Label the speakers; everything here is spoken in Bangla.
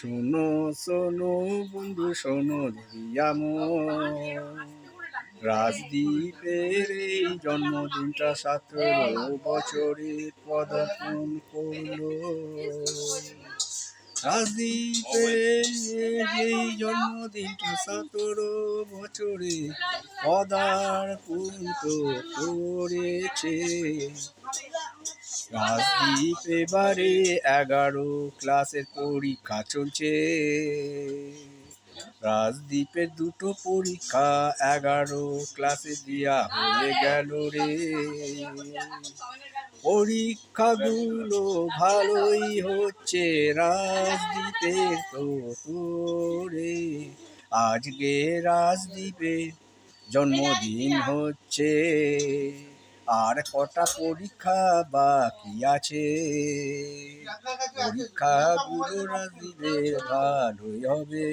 Speaker 1: শোনো শোনো বন্ধু শোনো দিদি আমার, রাজদীপের এই জন্মদিনটা 17 বছরে পদার্পণ করলো। রাজদীপের এই জন্মদিনটা 17 বছরে পদার্পণ তো করেছে। রাজদীপ এবারে 11 ক্লাসের পরীক্ষা চলছে। রাজদীপের দুটো পরীক্ষা 11 ক্লাসে দিয়া হয়ে গেল রে। পরীক্ষাগুলো ভালোই হচ্ছে রাজদীপের তো তোরে। আজকে রাজদীপের জন্মদিন হচ্ছে, আর কটা পরীক্ষা বাকি আছে। পরীক্ষাগুলো রাজদীপের ভালোই হবে।